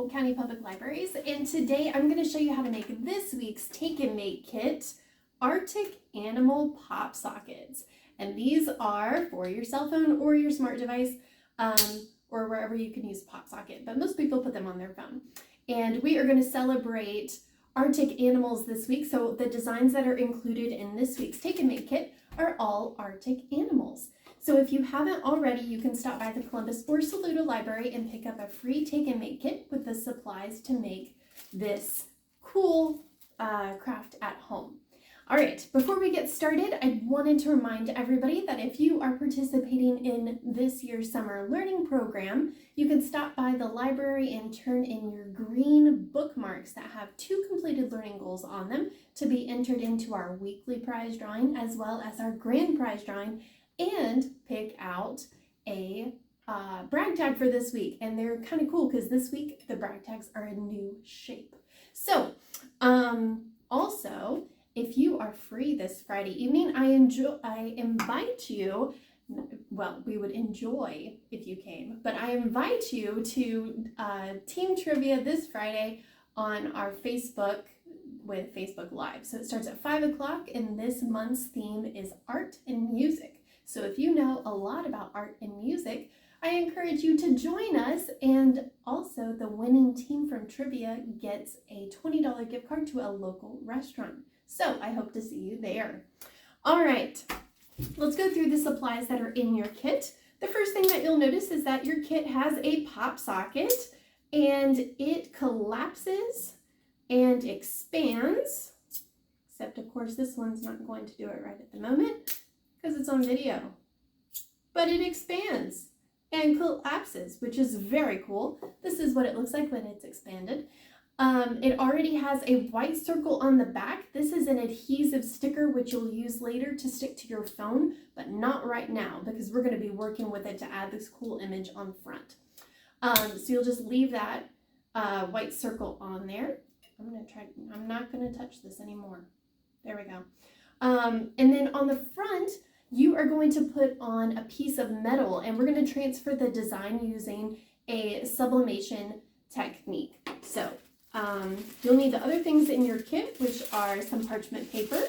Polk County Public Libraries, and today I'm going to show you how to make this week's Take and Make kit, Arctic Animal Pop Sockets. And these are for your cell phone or your smart device, or wherever you can use a pop socket, but most people put them on their phone. And we are going to celebrate Arctic animals this week, so the designs that are included in this week's Take and Make kit are all Arctic animals. So if you haven't already, you can stop by the Columbus or Saluda Library and pick up a free Take and Make kit with the supplies to make this cool craft at home. All right, before we get started, I wanted to remind everybody that if you are participating in this year's summer learning program, you can stop by the library and turn in your green bookmarks that have 2 completed learning goals on them to be entered into our weekly prize drawing as well as our grand prize drawing, and pick out a brag tag for this week. And they're kind of cool because this week the brag tags are a new shape. So also, if you are free this Friday evening, I invite you, well, we would enjoy if you came, but I invite you to team trivia this Friday on our Facebook with Facebook Live. So it starts at 5 o'clock, and this month's theme is art and music. So if you know a lot about art and music, I encourage you to join us, and also the winning team from trivia gets a $20 gift card to a local restaurant. So I hope to see you there. All right, let's go through the supplies that are in your kit. The first thing that you'll notice is that your kit has a pop socket, and it collapses and expands, except of course this one's not going to do it right at the moment because it's on video. But it expands and collapses, which is very cool. This is what it looks like when it's expanded. It already has a white circle on the back. This is an adhesive sticker which you'll use later to stick to your phone, but not right now because we're going to be working with it to add this cool image on the front. So you'll just leave that white circle on there. I'm not going to touch this anymore. There we go. And then on the front, you are going to put on a piece of metal, and we're going to transfer the design using a sublimation technique. So you'll need the other things in your kit, which are some parchment paper.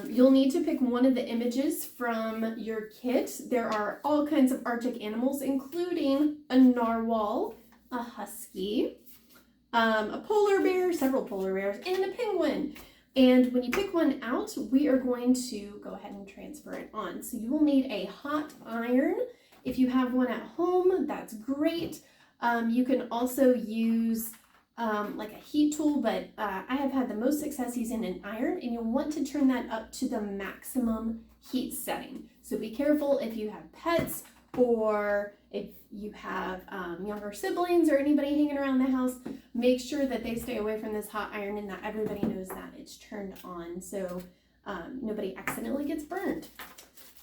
You'll need to pick one of the images from your kit. There are all kinds of Arctic animals, including a narwhal, a husky, a polar bear, several polar bears, and a penguin. And when you pick one out, we are going to go ahead and transfer it on. So you will need a hot iron. If you have one at home, that's great. You can also use like a heat tool, but I have had the most success using an iron, and you'll want to turn that up to the maximum heat setting. So be careful if you have pets or if you have younger siblings or anybody hanging around the house. Make sure that they stay away from this hot iron and that everybody knows that it's turned on so nobody accidentally gets burned.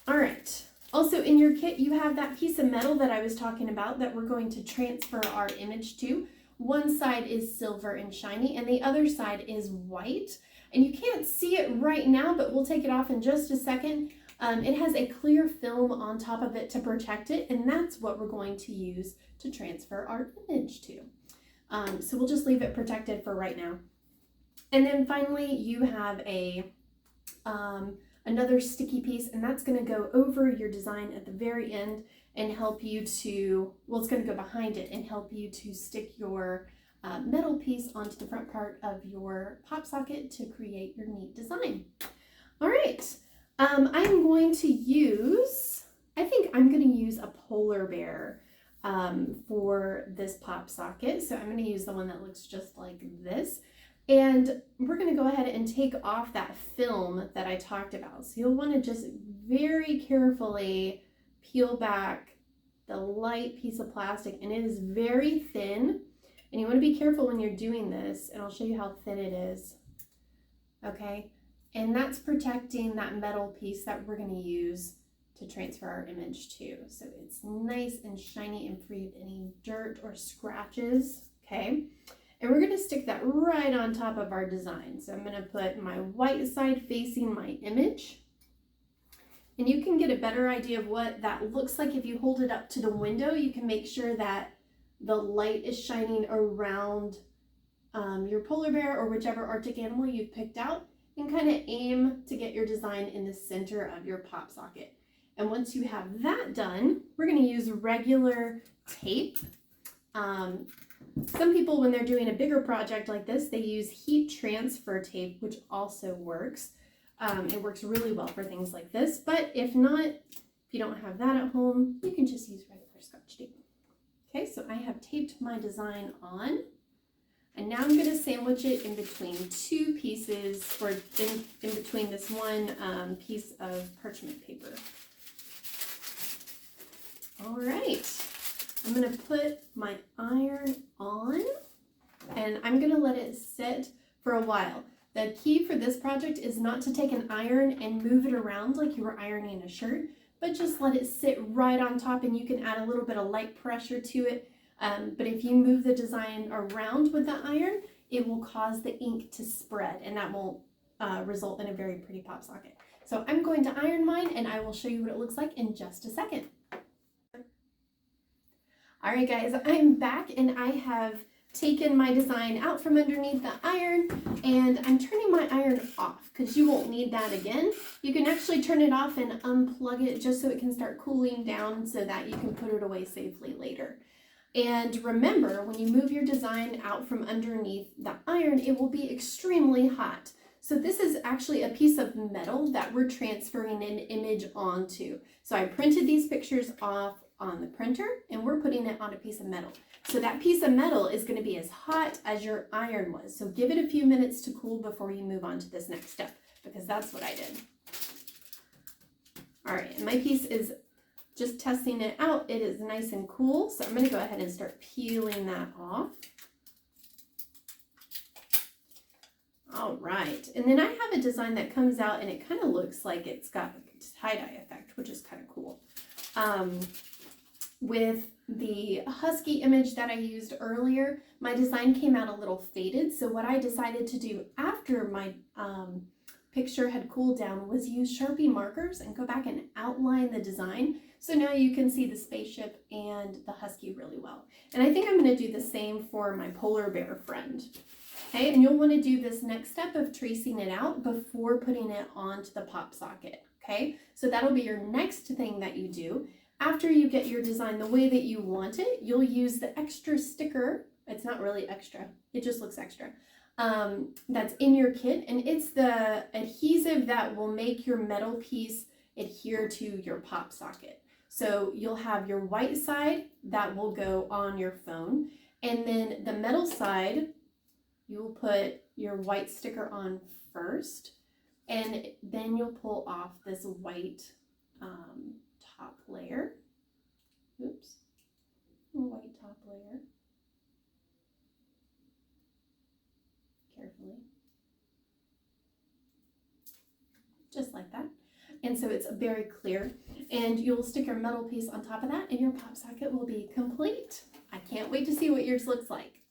All right. Also in your kit, you have that piece of metal that I was talking about that we're going to transfer our image to. One side is silver and shiny, and the other side is white. And you can't see it right now, but we'll take it off in just a second. It has a clear film on top of it to protect it, and that's what we're going to use to transfer our image to. So we'll just leave it protected for right now. And then finally, you have a another sticky piece, and that's going to go over your design at the very end and help you to, well, it's going to go behind it and help you to stick your metal piece onto the front part of your pop socket to create your neat design. All right. I'm going to use, I think I'm going to use a polar bear for this pop socket. So I'm going to use the one that looks just like this. And we're going to go ahead and take off that film that I talked about. So you'll want to just very carefully peel back the light piece of plastic, and it is very thin. And you want to be careful when you're doing this, and I'll show you how thin it is. Okay. And that's protecting that metal piece that we're going to use to transfer our image to. So it's nice and shiny and free of any dirt or scratches, okay? And we're going to stick that right on top of our design. So I'm going to put my white side facing my image. And you can get a better idea of what that looks like if you hold it up to the window. You can make sure that the light is shining around your polar bear or whichever Arctic animal you've picked out, and kind of aim to get your design in the center of your pop socket. And once you have that done, we're going to use regular tape. Some people, when they're doing a bigger project like this, they use heat transfer tape, which also works. It works really well for things like this, but if not, if you don't have that at home, you can just use regular Scotch tape. Okay, so I have taped my design on, and now I'm going to sandwich it in between two pieces, or in between this one piece of parchment paper. All right, I'm going to put my iron on, and I'm going to let it sit for a while. The key for this project is not to take an iron and move it around like you were ironing a shirt, but just let it sit right on top, and you can add a little bit of light pressure to it. But if you move the design around with the iron, it will cause the ink to spread, and that won't result in a very pretty pop socket. So I'm going to iron mine, and I will show you what it looks like in just a second. All right, guys, I'm back, and I have taken my design out from underneath the iron, and I'm turning my iron off because you won't need that again. You can actually turn it off and unplug it just so it can start cooling down so that you can put it away safely later. And remember, when you move your design out from underneath the iron, it will be extremely hot. So this is actually a piece of metal that we're transferring an image onto. So I printed these pictures off on the printer, and we're putting it on a piece of metal. So that piece of metal is going to be as hot as your iron was. So give it a few minutes to cool before you move on to this next step, because that's what I did. All right, and my piece is just testing it out. It is nice and cool. So I'm going to go ahead and start peeling that off. All right, and then I have a design that comes out and it kind of looks like it's got like a tie-dye effect, which is kind of cool. With the husky image that I used earlier, my design came out a little faded. So what I decided to do after my picture had cooled down was use Sharpie markers and go back and outline the design. So now you can see the spaceship and the husky really well. And I think I'm going to do the same for my polar bear friend. Okay, and you'll want to do this next step of tracing it out before putting it onto the pop socket. Okay, so that'll be your next thing that you do. After you get your design the way that you want it, you'll use the extra sticker. It's not really extra, it just looks extra. That's in your kit, and it's the adhesive that will make your metal piece adhere to your pop socket. So you'll have your white side that will go on your phone, and then the metal side, you'll put your white sticker on first, and then you'll pull off this white top layer. Oops, white top layer. Carefully. Just like that. And so it's very clear. And you'll stick your metal piece on top of that, and your pop socket will be complete. I can't wait to see what yours looks like.